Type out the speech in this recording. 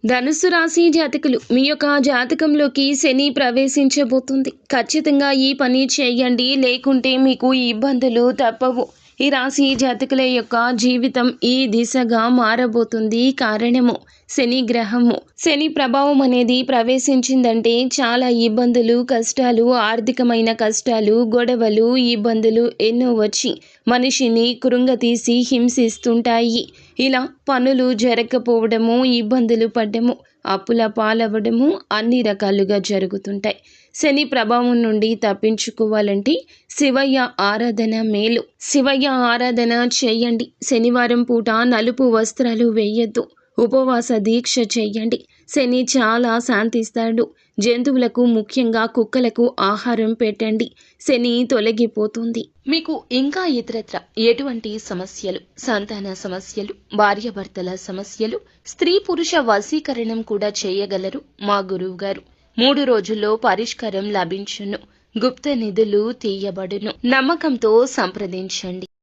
ధనుస్సు రాశి జాతకులు మీ యొక్క జాతకంలోకి శని ప్రవేశించబోతుంది. ఖచ్చితంగా ఈ పని చేయండి, లేకుంటే మీకు ఇబ్బందులు తప్పవు. ఈ రాశి జాతకుల యొక్క జీవితం ఈ దిశగా మారబోతుంది. కారణము శని గ్రహము. శని ప్రభావం అనేది ప్రవేశించిందంటే చాలా ఇబ్బందులు, కష్టాలు, ఆర్థికమైన కష్టాలు, గొడవలు, ఇబ్బందులు ఎన్నో వచ్చి మనిషిని కృంగతీసి హింసిస్తుంటాయి. ఇలా పనులు జరగకపోవడము, ఇబ్బందులు పడ్డము, అప్పుల పాలవ్వడము అన్ని రకాలుగా జరుగుతుంటాయి. శని ప్రభావం నుండి తప్పించుకోవాలంటే శివయ్య ఆరాధన మేలు. శివయ్య ఆరాధన చేయండి. శనివారం పూట నలుపు వస్త్రాలు వేయొద్దు. ఉపవాస దీక్ష చేయండి. శని చాలా శాంతిస్తాడు. జంతువులకు, ముఖ్యంగా కుక్కలకు ఆహారం పెట్టండి. శని తొలగిపోతుంది. మీకు ఇంకా ఇతరత్ర ఎటువంటి సమస్యలు, సంతాన సమస్యలు, భార్యాభర్తల సమస్యలు, స్త్రీ పురుష వశీకరణం కూడా చేయగలరు మా గురువు గారు. 3 రోజుల్లో పరిష్కారం లభించును. గుప్త నిధులు తీయబడును. నమ్మకంతో సంప్రదించండి.